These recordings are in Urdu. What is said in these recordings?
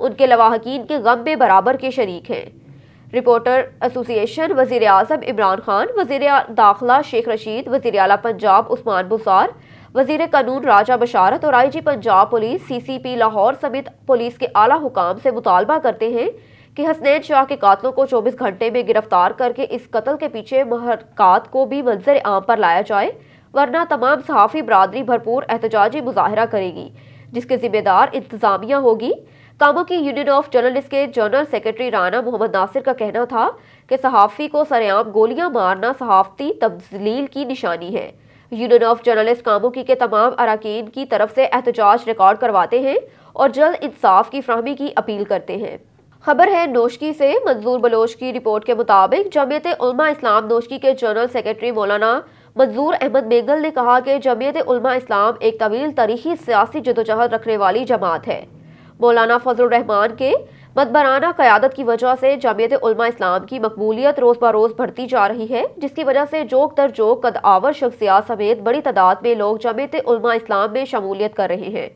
ان کے لواحقین کے غم میں برابر کے شریک ہیں۔ رپورٹر ایسوسی ایشن وزیر اعظم عمران خان، وزیر داخلہ شیخ رشید، وزیر اعلیٰ پنجاب عثمان بزدار، وزیر قانون راجہ بشارت اور آئی جی پنجاب پولیس سی سی پی لاہور سمیت پولیس کے اعلیٰ حکام سے مطالبہ کرتے ہیں کہ حسنین شاہ کے قاتلوں کو 24 گھنٹے میں گرفتار کر کے اس قتل کے پیچھے محرکات کو بھی منظر عام پر لایا جائے، ورنہ تمام صحافی برادری بھرپور احتجاجی مظاہرہ کرے گی جس کے ذمہ دار انتظامیہ ہوگی۔ کاموں کی یونین آف جرنلسٹ کے جنرل سیکرٹری رانا محمد ناصر کا کہنا تھا کہ صحافی کو سرعام گولیاں مارنا صحافتی تذلیل کی نشانی ہے۔ یونین آف جرنلسٹ کاموکی کے تمام اراکین کی طرف سے احتجاج ریکارڈ کرواتے ہیں اور جلد انصاف کی فراہمی کی اپیل کرتے ہیں۔ خبر ہے نوشکی سے۔ منظور بلوچ کی رپورٹ کے مطابق جمعیت علماء اسلام نوشکی کے جنرل سیکرٹری مولانا منظور احمد میگل نے کہا کہ جمعیت علماء اسلام ایک طویل تاریخی سیاسی جدوجہد رکھنے والی جماعت ہے۔ مولانا فضل الرحمان کے مدبرانہ قیادت کی وجہ سے جمعیت علماء اسلام کی مقبولیت روز بروز بڑھتی جا رہی ہے، جس کی وجہ سے جوک در جوک قد آور شخصیات سمیت بڑی تعداد میں لوگ جمعیت علماء اسلام میں شمولیت کر رہے ہیں۔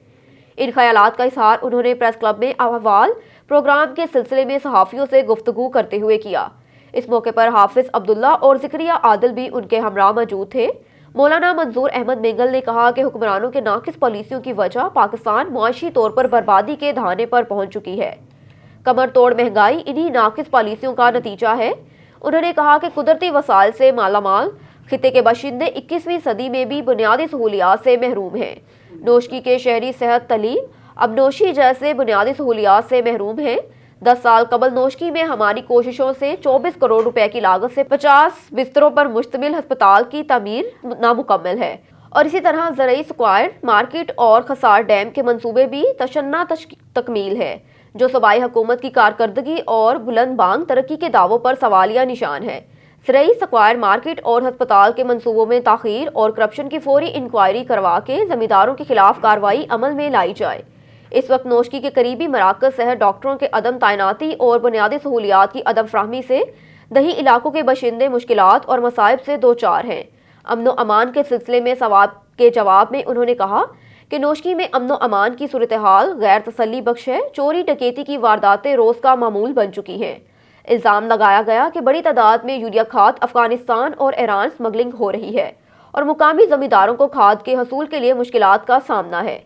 ان خیالات کا اظہار انہوں نے پریس کلب میں احوال پروگرام کے سلسلے میں صحافیوں سے گفتگو کرتے ہوئے کیا۔ اس موقع پر حافظ عبداللہ اور ذکریہ عادل بھی ان کے ہمراہ موجود تھے۔ مولانا منظور احمد میگل نے کہا کہ حکمرانوں کے ناقص پالیسیوں کی وجہ پاکستان معاشی طور پر بربادی کے دہانے پر پہنچ چکی ہے۔ کمر توڑ مہنگائی انہی ناقص پالیسیوں کا نتیجہ ہے۔ انہوں نے کہا کہ قدرتی وسائل سے مالا مال خطے کے باشندے 21ویں صدی میں بھی بنیادی سہولیات سے محروم ہیں۔ نوشکی کے شہری صحت، تعلیم، ابنوشی جیسے بنیادی سہولیات سے محروم ہیں۔ 10 سال قبل نوشکی میں ہماری کوششوں سے 24 کروڑ روپے کی لاگت سے 50 بستروں پر مشتمل ہسپتال کی تعمیر نامکمل ہے، اور اسی طرح زرعی سکوائر مارکیٹ اور خسار ڈیم کے منصوبے بھی تشنّا تکمیل ہے، جو صوبائی حکومت کی کارکردگی اور بلند بانگ ترقی کے دعووں پر سوالیہ نشان ہے۔ زرعی سکوائر مارکیٹ اور ہسپتال کے منصوبوں میں تاخیر اور کرپشن کی فوری انکوائری کروا کے زمینداروں کے خلاف کارروائی عمل میں لائی جائے۔ اس وقت نوشکی کے قریبی مراکز صحت ڈاکٹروں کے عدم تعیناتی اور بنیادی سہولیات کی عدم فراہمی سے دیہی علاقوں کے باشندے مشکلات اور مصائب سے دوچار ہیں۔ امن و امان کے سلسلے میں سوال کے جواب میں انہوں نے کہا کہ نوشکی میں امن و امان کی صورتحال غیر تسلی بخش ہے۔ چوری ڈکیتی کی وارداتیں روز کا معمول بن چکی ہیں۔ الزام لگایا گیا کہ بڑی تعداد میں یوریا کھاد افغانستان اور ایران سمگلنگ ہو رہی ہے اور مقامی زمینداروں کو کھاد کے حصول کے لیے مشکلات کا سامنا ہے۔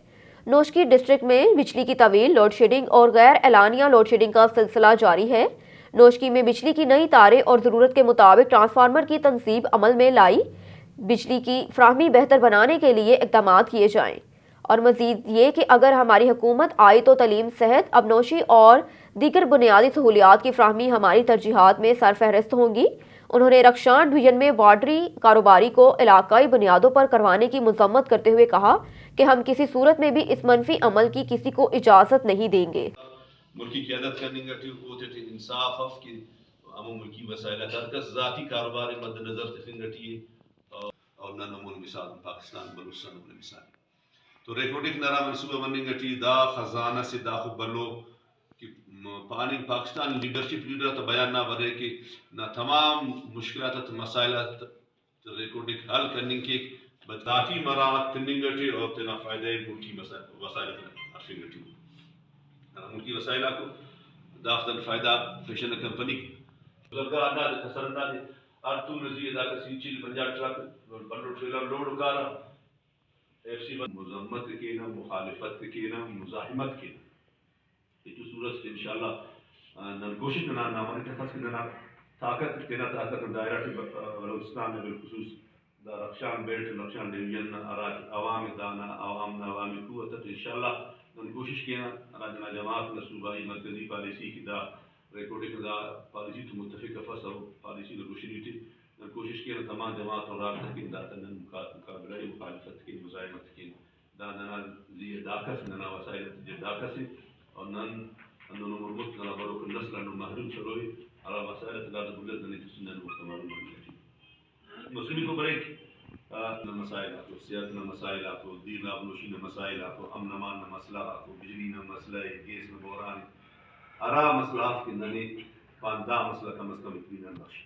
نوشکی ڈسٹرکٹ میں بجلی کی طویل لوڈ شیڈنگ اور غیر اعلانیہ لوڈ شیڈنگ کا سلسلہ جاری ہے۔ نوشکی میں بجلی کی نئی تاریں اور ضرورت کے مطابق ٹرانسفارمر کی تنصیب عمل میں لائی، بجلی کی فراہمی بہتر بنانے کے لیے اقدامات کیے جائیں، اور مزید یہ کہ اگر ہماری حکومت آئی تو تعلیم، صحت، ابنوشی اور دیگر بنیادی سہولیات کی فراہمی ہماری ترجیحات میں سرفہرست ہوں گی۔ انہوں نے رخشان ڈویژن میں بارڈری کاروباری کو علاقائی بنیادوں پر کروانے کی مذمت کرتے ہوئے کہا کہ ہم کسی صورت میں بھی اس منفی عمل کی کسی کو اجازت نہیں دیں گے۔ ملکی قیادت کرنے گٹی ہوتے انصاف اف کی عموم ملکی وسائل کارکس ذاتی کاروبار مد نظر تفن گٹی اور نہ نمون مثال پاکستان بلوچستان مثال تو ریکارڈنگ نرا منصوبہ بندی گٹی دا خزانہ سے دا بلو کہ پانی پاکستان لیڈرشپ لیڈر تو بیان نہ بنے کہ نہ تمام مشکلات مسائلات ریکارڈنگ حل کرنے کے ذاتی مرات تنگ گٹی اور تنا فائدہ ملکی وسائل ارفنگ گٹی ملکی وسائل کو دافتن فائدہ فیشن کمپنی بزرگار انداز کسر انداز ارتو نزی دا کسی چیل پنجاب ٹرک بلو ٹریلر لوڈ کارا ایف سی مذمت کے نا مخالفت کے نا مزاحمت کے تو صورت سے انشاءاللہ نن کوشش کرنا نامن کے خاص کرنا طاقت دینا طاقت دائرہ بلوچستان میں بالخصوص دا رخشان بیلٹ رخشان ڈویژن عوام دانا عوامی قوت انشاءاللہ نن کوشش کینا راجنا جماعت نہ صوبائی مرکزی پالیسی کی دا ریکارڈنگ دا پالیسی تو متفق فصل پالیسی لگوشنیٹی نن کوشش کینا تمام جماعت اور رابطہ کی دا تنن مقابلہ مخالفت کی مزاحمت کی دا ننا لی داکس ننا وسائل داکس اور نن مربوط ننا بروک النسل انو محروم شروعی على مسائل تقاعد بلد ننی تسنن المحتمل المنجتی مسلمی کو بریک مسائل آتو سیاست نہ مسائل آتو دین نابنوشی نہ مسائل آتو امن امان نہ مسئلہ آتو بجلی نہ مسئلہ گیس نہ بحران ارا مسئلہ آف کی ننی پاندہ مسئلہ کم از کم اطمینان بخش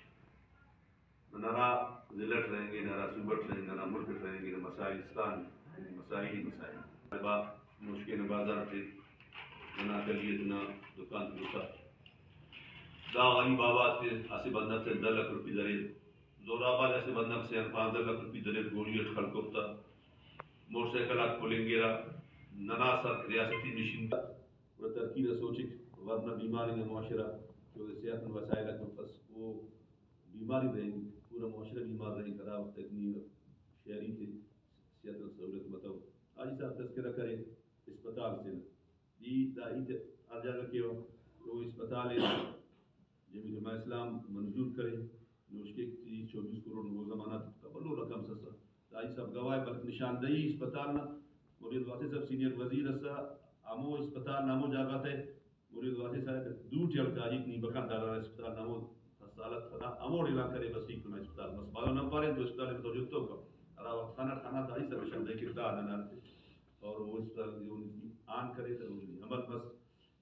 نرا ضلعت رہیں گے نرا صوبت رہیں گے نرا ملک رہیں گے مسائلستان مسائل ہی مسائل با مشکل بازار تھے انا کلیتنا دکان دوسا دا غریب آباد کے آسے بندر سے 10 لاکھ روپی درے زورآباد ایسے بندر سے 15 لاکھ روپی درے گوڑیت خلقوبتا موٹر سائیکلات کولنگیرا نناسر ریاستی مشین اور ترکیب سوچک ورنہ بیماری میں معاشرہ جو صحت میں وسائل کا پس وہ بیماری رہیں گی پورا معاشرہ بیمار رہیں گا وقت اتنی شہری تھی صحت و سہولت مطلب آج صاحب تذکرہ کرے اسپتال سے یہ دائی ہر جگہ کے تو اسپتال ہے جب جماعت اسلام منظور کرے جو اس کے 24 کروڑ وہ زمانہ قبل رقم سسا دائی صاحب گواہ بلک نشاندہی اسپتال نہ مرید واسی صاحب سینئر وزیر اسا امو اسپتال نامو جاگا تھے مرید واسی صاحب دو ٹیل تاریخ نہیں بکان دارا اسپتال نامو حسالت خدا امو ڈیلا کرے بس ایک کنا اسپتال بس بالا نمبر ہے جو اسپتال میں توجہ تو کم ارا وقت خانہ دائی صاحب شاندہ کردار ننا اور وہ اسپتال جو ان کی آن کرے تو عمل بس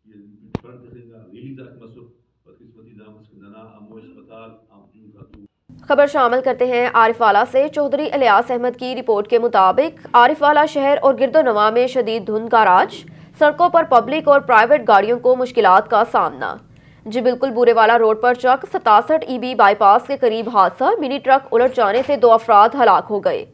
یہ فرد دکھیں گا ریلیز آت مسو بدقسمتی دامس کے ننا امو اسپتال آمجون کا تو خبر شامل کرتے ہیں عارف والا سے۔ چودھری الیاس احمد کی رپورٹ کے مطابق عارف والا شہر اور گرد و نواح میں شدید دھند کا راج، سڑکوں پر پبلک اور پرائیویٹ گاڑیوں کو مشکلات کا سامنا۔ جی بالکل بورے والا روڈ پر چک 67 ای بی بائی پاس کے قریب حادثہ، منی ٹرک الٹ جانے سے 2 افراد ہلاک ہو گئے۔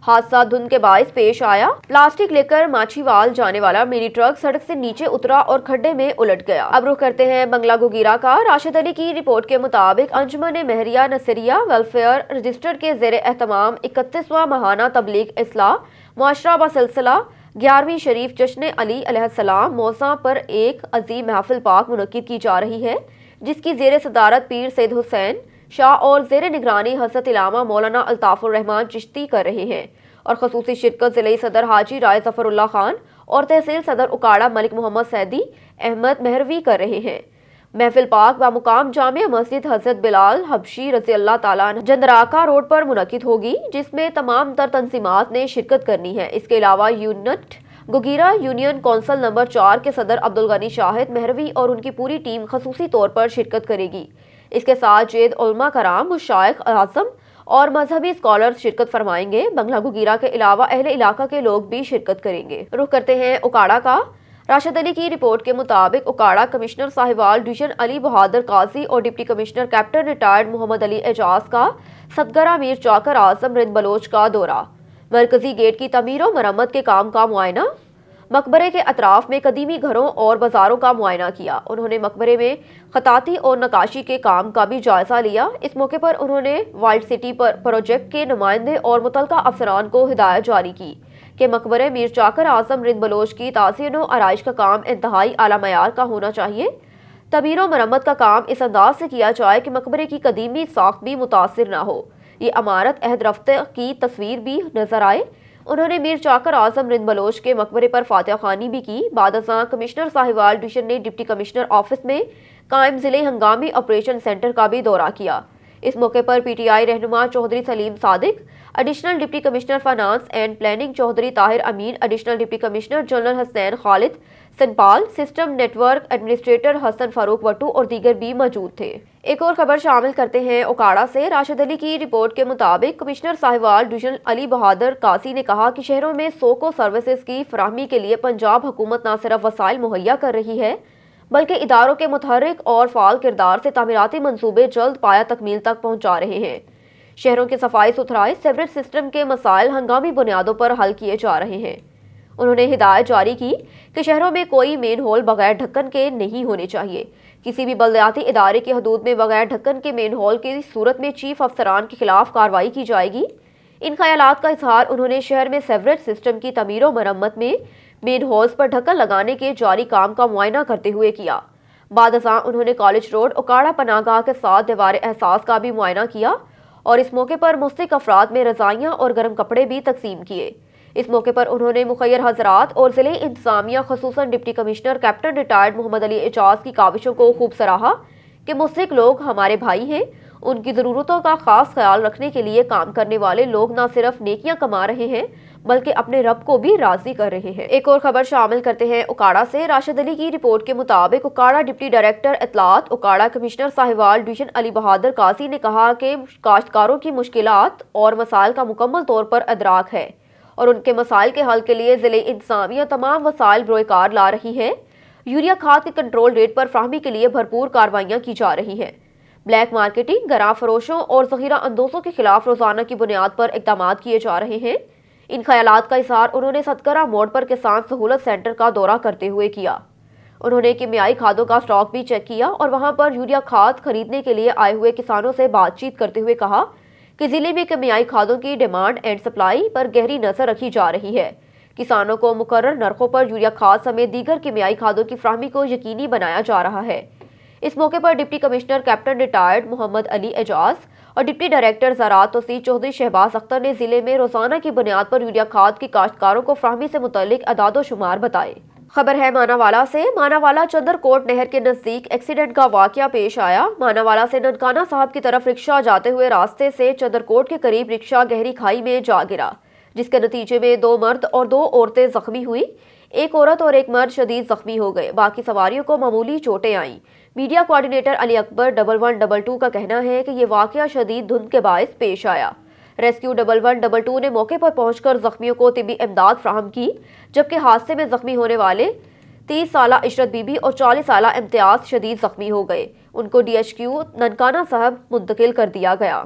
حادثہ دھند کے باعث پیش آیا، پلاسٹک لے کر ماچھی وال جانے والا منی ٹرک سڑک سے نیچے اترا اور کھڈے میں الٹ گیا۔ اب رخ کرتے ہیں بنگلہ گوگیرا کا۔ راشد علی کی رپورٹ کے مطابق انجمن مہریہ نصریہ ویلفیئر رجسٹر کے زیر اہتمام 31واں ماہانہ تبلیغ اصلاح معاشرہ بسلسلہ 11ویں شریف جشن علی علیہ السلام موضوع پر ایک عظیم محفل پاک منعقد کی جا رہی ہے، جس کی زیر صدارت پیر سید حسین شاہ اور زیر نگرانی حضرت علامہ مولانا الطاف الرحمان چشتی کر رہے ہیں، اور خصوصی شرکت ضلعی صدر حاجی رائے ظفر اللہ خان اور تحصیل صدر اکاڑا ملک محمد سیدی احمد مہروی کر رہے ہیں۔ محفل پاک بمقام جامع مسجد حضرت بلال حبشی رضی اللہ تعالیٰ عنہ جندراکا روڈ پر منعقد ہوگی، جس میں تمام تر تنظیمات نے شرکت کرنی ہے۔ اس کے علاوہ یونٹ گوگیرا یونین کونسل نمبر 4 کے صدر عبدالغنی شاہد مہروی اور ان کی پوری ٹیم خصوصی طور پر شرکت کرے گی۔ اس کے ساتھ جید علماء کرام، مشائخ اعظم اور مذہبی اسکالرز شرکت فرمائیں گے۔ بنگلہ گوگیرا کے علاوہ اہل علاقہ کے لوگ بھی شرکت کریں گے۔ رخ کرتے ہیں اکاڑا کا۔ راشد علی کی رپورٹ کے مطابق اکاڑا کمشنر ساہیوال ڈویژن علی بہادر قاضی اور ڈپٹی کمشنر کیپٹن ریٹائرڈ محمد علی اعجاز کا صدگرہ میر چاکر اعظم رند بلوچ کا دورہ۔ مرکزی گیٹ کی تعمیر و مرمت کے کام کا معائنہ۔ مقبرے کے اطراف میں قدیمی گھروں اور بازاروں کا معائنہ کیا۔ انہوں نے مقبرے میں خطاطی اور نقاشی کے کام کا بھی جائزہ لیا۔ اس موقع پر انہوں نے وائلڈ سٹی پروجیکٹ کے نمائندے اور متعلقہ افسران کو ہدایت جاری کی کہ مقبرے میر چاکر اعظم رند بلوچ کی تعزین و آرائش کا کام انتہائی اعلیٰ معیار کا ہونا چاہیے۔ تعمیر و مرمت کا کام اس انداز سے کیا جائے کہ مقبرے کی قدیمی ساخت بھی متاثر نہ ہو، یہ عمارت عہد رفتہ کی تصویر بھی نظر آئے۔ انہوں نے میر چاکر اعظم رند بلوچ کے مقبرے پر فاتحہ خوانی بھی کی۔ بعد ازاں کمشنر ساہیوال ڈویژن نے ڈپٹی کمشنر آفس میں قائم ضلعی ہنگامی آپریشن سینٹر کا بھی دورہ کیا۔ اس موقع پر پی ٹی آئی رہنما Chaudhry Salim Sadiq, additional deputy commissioner finance and planning Chaudhry Tahir Amin, additional deputy commissioner general Hussain Khalid Sanpal, system network administrator Hassan Farooq Wattoo اور دیگر بھی موجود تھے۔ ایک اور خبر شامل کرتے ہیں اکاڑا سے۔ راشد علی کی رپورٹ کے مطابق کمشنر ساہیوال ڈویژن علی بہادر قاضی نے کہا کہ شہروں میں سوکو سروسز کی فراہمی کے لیے پنجاب حکومت نہ صرف وسائل مہیا کر رہی ہے بلکہ اداروں کے متحرک اور فعال کردار سے تعمیراتی منصوبے جلد پایہ تکمیل تک پہنچا رہے ہیں۔ شہروں کی صفائی ستھرائی، سیوریج سسٹم کے مسائل ہنگامی بنیادوں پر حل کیے جا رہے ہیں۔ انہوں نے ہدایت جاری کی کہ شہروں میں کوئی مین ہول بغیر ڈھکن کے نہیں ہونے چاہیے۔ کسی بھی بلدیاتی ادارے کی حدود میں بغیر ڈھکن کے مین ہول کی صورت میں چیف افسران کے خلاف کارروائی کی جائے گی۔ ان خیالات کا اظہار انہوں نے شہر میں سیوریج سسٹم کی تعمیر و مرمت میں مین ہولز پر ڈھکن لگانے کے جاری کام کا معائنہ کرتے ہوئے کیا۔ بعد ازاں انہوں نے کالج روڈ اکاڑا پناہ گاہ کے ساتھ دیوار احساس کا بھی معائنہ کیا اور اس موقع پر مستحق افراد میں رضائیاں اور گرم کپڑے بھی تقسیم کیے۔ اس موقع پر انہوں نے مخیر حضرات اور ضلعی انتظامیہ خصوصاً ڈپٹی کمشنر کیپٹن ریٹائرڈ محمد علی اعجاز کی کاوشوں کو خوب سراہا کہ مستحق لوگ ہمارے بھائی ہیں، ان کی ضرورتوں کا خاص خیال رکھنے کے لیے کام کرنے والے لوگ نہ صرف نیکیاں کما رہے ہیں بلکہ اپنے رب کو بھی راضی کر رہے ہیں۔ ایک اور خبر شامل کرتے ہیں اکاڑا سے۔ راشد علی کی رپورٹ کے مطابق اکاڑا ڈپٹی ڈائریکٹر اطلاعات اکاڑا کمشنر ساہیوال ڈویژن علی بہادر قاضی نے کہا کہ کاشتکاروں کی مشکلات اور مسائل کا مکمل طور پر ادراک ہے اور ان کے مسائل کے حل کے لیے ضلعی انتظامیہ تمام وسائل بروئے کار لا رہی ہے۔ یوریا کھاد کے کنٹرول ریٹ پر فراہمی کے لیے بھرپور کارروائیاں کی جا رہی ہیں۔ بلیک مارکیٹنگ، گراں فروشوں اور ذخیرہ اندوزوں کے خلاف روزانہ کی بنیاد پر اقدامات کیے جا رہے ہیں۔ ان خیالات کا اظہار انہوں نے ستکرہ موڑ پر کسان سہولت سینٹر کا دورہ کرتے ہوئے کیا۔ انہوں نے کیمیائی کھادوں کا اسٹاک بھی چیک کیا اور وہاں پر یوریا کھاد خریدنے کے لیے آئے ہوئے کسانوں سے بات چیت کرتے ہوئے کہا کہ ضلع میں کیمیائی کھادوں کی ڈیمانڈ اینڈ سپلائی پر گہری نظر رکھی جا رہی ہے۔ کسانوں کو مقرر نرخوں پر یوریا کھاد سمیت دیگر کیمیائی کھادوں کی فراہمی کو یقینی بنایا جا رہا ہے۔ اس موقع پر ڈپٹی کمشنر کیپٹن ریٹائرڈ محمد علی اعجاز اور ڈپٹی ڈائریکٹر زراعت توسیع چودھری شہباز اختر نے ضلع میں روزانہ کی بنیاد پر یوریا کھاد کی کاشتکاروں کو فراہمی سے متعلق اعداد و شمار بتائے۔ خبر ہے ماناوالا سے۔ ماناوالا چندر کوٹ نہر کے نزدیک ایکسیڈنٹ کا واقعہ پیش آیا۔ ماناوالا سے ننکانہ صاحب کی طرف رکشہ جاتے ہوئے راستے سے چندر کوٹ کے قریب رکشہ گہری کھائی میں جا گرا، جس کے نتیجے میں 2 مرد اور 2 عورتیں زخمی ہوئی۔ ایک عورت اور ایک مرد شدید زخمی ہو گئے، باقی سواریوں کو معمولی چوٹیں آئیں۔ میڈیا کوارڈینیٹر علی اکبر 1122 کا کہنا ہے کہ یہ واقعہ شدید دھند کے باعث پیش آیا۔ ریسکیو 1122 نے موقع پر پہنچ کر زخمیوں کو طبی امداد فراہم کی، جبکہ حادثے میں زخمی ہونے والے 30 سالہ عشرت بی بی اور 40 سالہ امتیاز شدید زخمی ہو گئے۔ ان کو DHQ ننکانہ صاحب منتقل کر دیا گیا۔